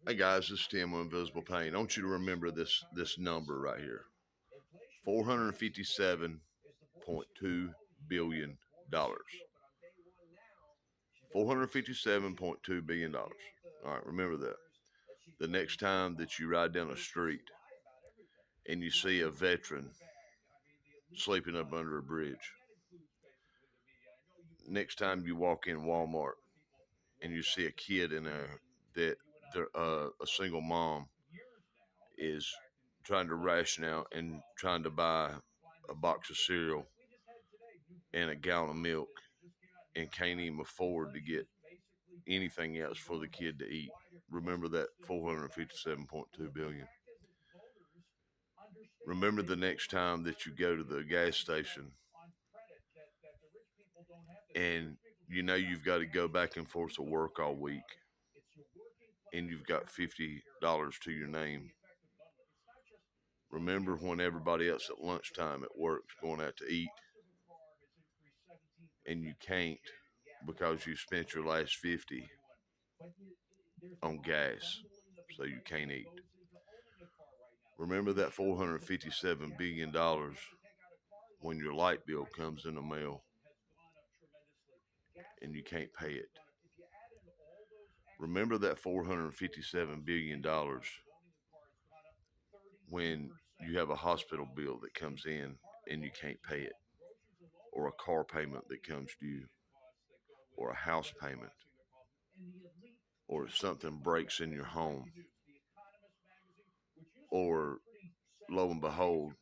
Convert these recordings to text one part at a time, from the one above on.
Hey guys, this is Tim with Invisible Pain. I want you to remember this number right here: $457.2 billion. $457.2 billion. All right, remember that. The next time that you ride down a street and you see a veteran sleeping up under a bridge, next time you walk in Walmart and you see a kid in there that a single mom is trying to ration out and trying to buy a box of cereal and a gallon of milk and can't even afford to get anything else for the kid to eat. Remember that 457.2 billion. Remember the next time that you go to the gas station and you know you've got to go back and forth to work all week and you've got $50 to your name. Remember when everybody else at lunchtime at work is going out to eat and you can't because you spent your last 50 on gas, so you can't eat. Remember that $457 billion when your light bill comes in the mail and you can't pay it. Remember that $457 billion when you have a hospital bill that comes in and you can't pay it, or a car payment that comes due, or a house payment, or if something breaks in your home, or lo and behold,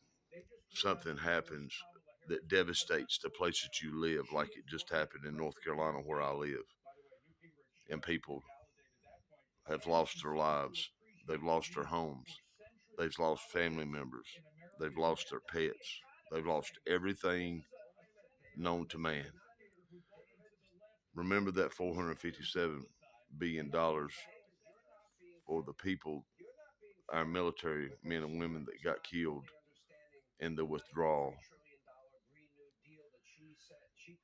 something happens that devastates the place that you live, like it just happened in North Carolina where I live, and people have lost their lives, they've lost their homes, they've lost family members, they've lost their pets, they've lost everything known to man. Remember that $457 billion for the people, our military men and women that got killed in the withdrawal.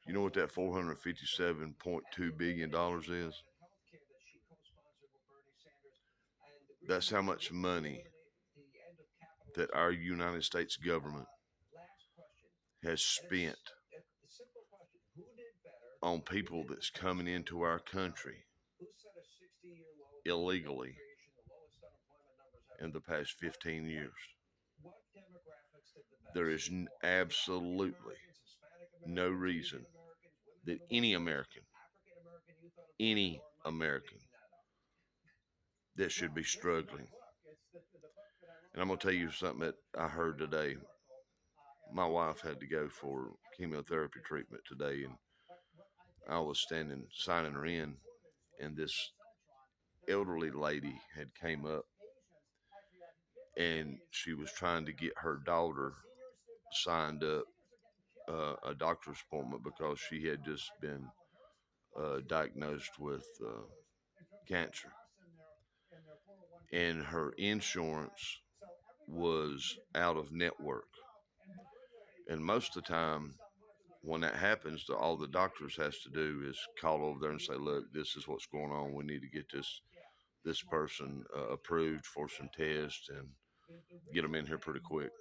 You know what that $457.2 billion is? That's how much money that our United States government has spent on people that's coming into our country illegally in the past 15 years. There is absolutely no reason that any American that should be struggling. And I'm going to tell you something that I heard today. My wife had to go for chemotherapy treatment today, and I was standing signing her in, and this elderly lady had came up and she was trying to get her daughter signed up a doctor's appointment because she had just been diagnosed with cancer, and her insurance was out of network. And most of the time when that happens, all the doctors has to do is call over there and say, look, this is what's going on, we need to get this person approved for some tests and get them in here pretty quick.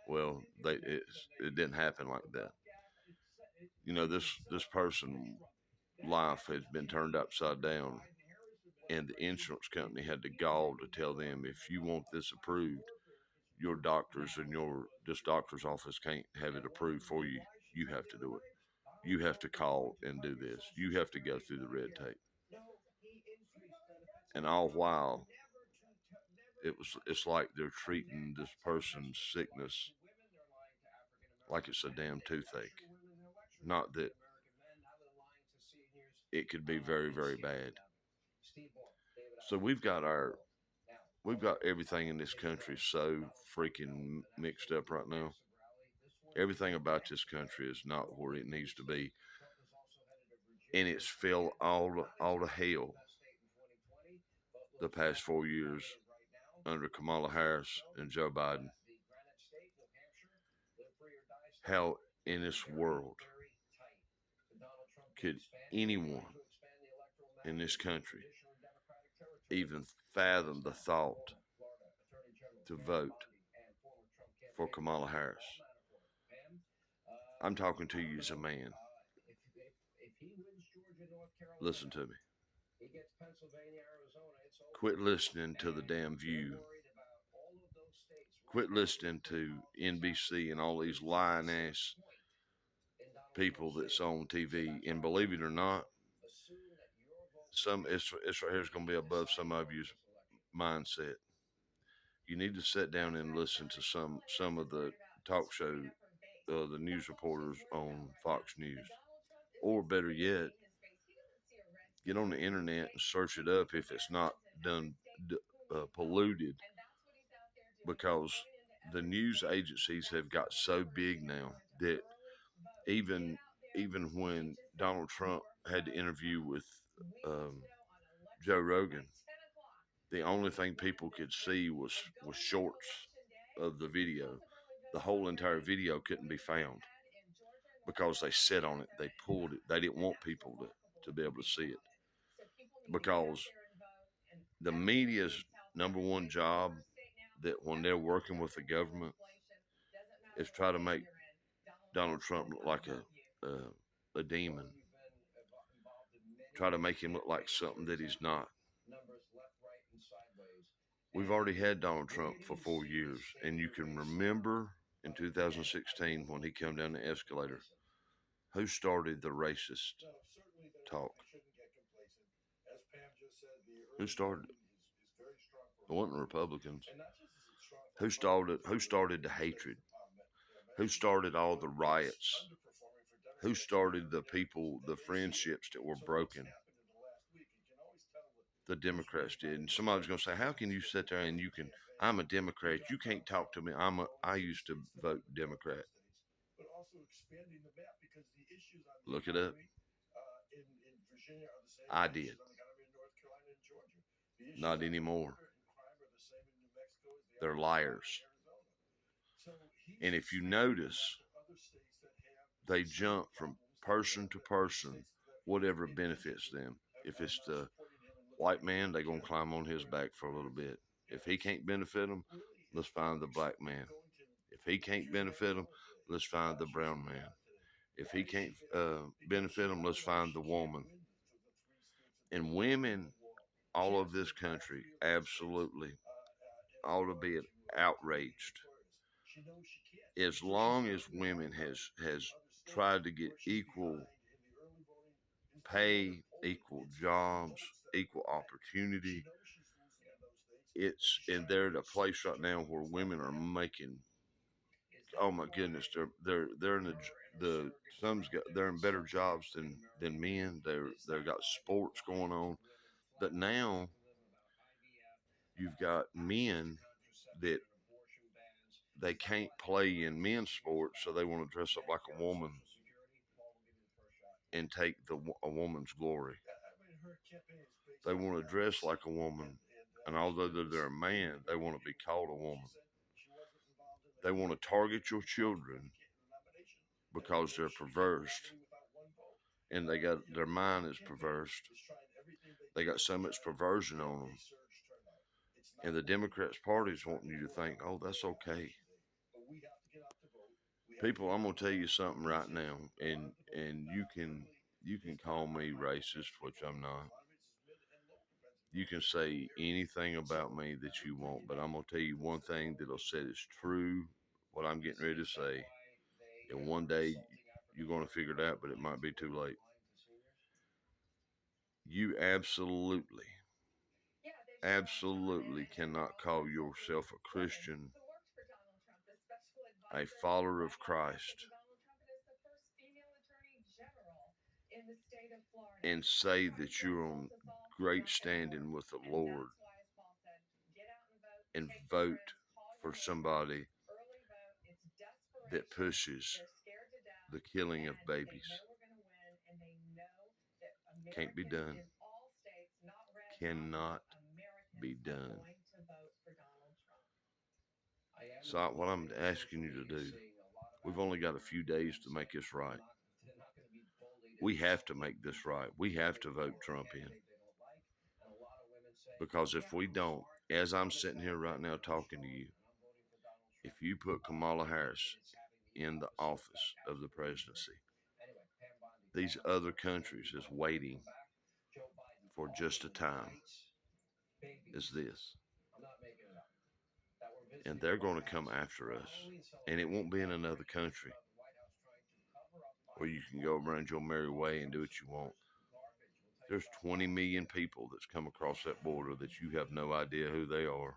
Well, it didn't happen like that. You know, this person life has been turned upside down, and the insurance company had the gall to tell them, if you want this approved, your doctors and this doctor's office can't have it approved for you. You have to do it. You have to call and do this. You have to go through the red tape. And all while it's like they're treating this person's sickness like it's a damn toothache. Not that it could be very, very bad. So we've got everything in this country so freaking mixed up right now. Everything about this country is not where it needs to be, and it's fell all to hell the past 4 years under Kamala Harris and Joe Biden. How in this world could anyone in this country even fathom the thought to vote for Kamala Harris. I'm talking to you as a man. Listen to me. Quit listening to the damn View. Quit listening to NBC and all these lying ass people that's on TV. And believe it or not, it's right here is going to be above some of you's mindset. You need to sit down and listen to some of the talk show, the news reporters on Fox News, or better yet, get on the internet and search it up if it's not done polluted, because the news agencies have got so big now that even when Donald Trump had the interview with Joe Rogan, the only thing people could see was shorts of the video. The whole entire video couldn't be found because they sat on it, they pulled it. They didn't want people to be able to see it, because the media's number one job, that when they're working with the government, is try to make Donald Trump look like a demon. Try to make him look like something that he's not. We've already had Donald Trump for 4 years, and you can remember in 2016 when he came down the escalator, who started the racist talk? Who started it? It wasn't Republicans. Who started the hatred? Who started all the riots? Who started the friendships that were broken? The Democrats did. And somebody's going to say, how can you sit there and I'm a Democrat. You can't talk to me. I used to vote Democrat. Look it up. I did. Not anymore. They're liars. And if you notice, they jump from person to person, whatever benefits them. If it's the white man, they're going to climb on his back for a little bit. If he can't benefit them, let's find the black man. If he can't benefit them, let's find the brown man. If he can't benefit them, let's find the woman. And women all of this country absolutely ought to be outraged. As long as women has tried to get equal pay, equal jobs, equal opportunity, they're at a place right now where women are making, oh my goodness, they're in they're in better jobs than men. They've got sports going on, but now you've got men that they can't play in men's sports, so they want to dress up like a woman and take a woman's glory. They want to dress like a woman, and although they're a man, they want to be called a woman. They want to target your children because they're perverse, and their mind is perverse. They got so much perversion on them, and the Democrats Party is wanting you to think, oh, that's okay. People, I'm gonna tell you something right now, and you can call me racist, which I'm not. You can say anything about me that you want, but I'm gonna tell you one thing that'll say is true. What I'm getting ready to say, and one day you're gonna figure it out, but it might be too late. You absolutely cannot call yourself a Christian, a follower of Christ, and say that you're on great standing with the Lord and vote for somebody that pushes the killing of babies. Can't be done. Cannot be done. So what I'm asking you to do, we've only got a few days to make this right. We have to make this right. We have to vote Trump in. Because if we don't, as I'm sitting here right now talking to you, if you put Kamala Harris in the office of the presidency, these other countries is waiting for just a time as this. And they're going to come after us. And it won't be in another country where you can go around your merry way and do what you want. There's 20 million people that's come across that border that you have no idea who they are.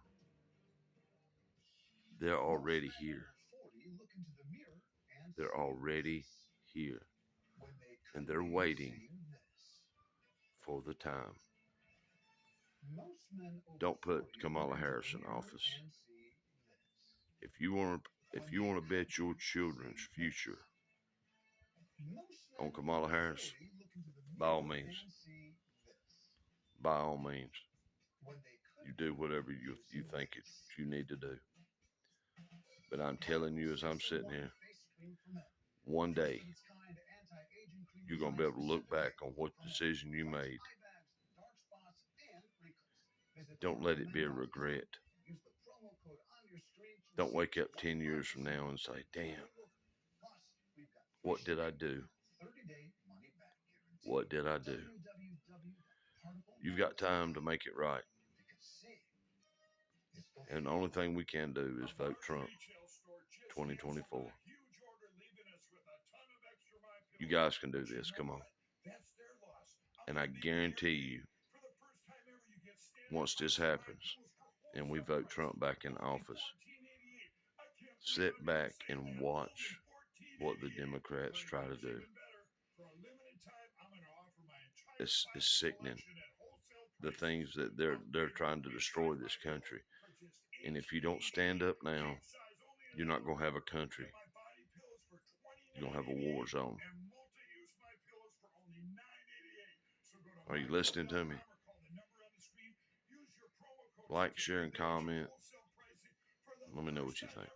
They're already here. They're already here. And they're waiting for the time. Don't put Kamala Harris in office. If you want to bet your children's future on Kamala Harris, by all means. By all means. You do whatever you think you need to do. But I'm telling you, as I'm sitting here, one day you're going to be able to look back on what decision you made. Don't let it be a regret. Don't wake up 10 years from now and say, damn, what did I do? What did I do? You've got time to make it right. And the only thing we can do is vote Trump 2024. You guys can do this. Come on. And I guarantee you, once this happens and we vote Trump back in office, sit back and watch what the Democrats try to do. It's sickening. The things that they're trying to destroy this country. And if you don't stand up now, you're not going to have a country. You're going to have a war zone. Are you listening to me? Like, share, and comment. Let me know what you think.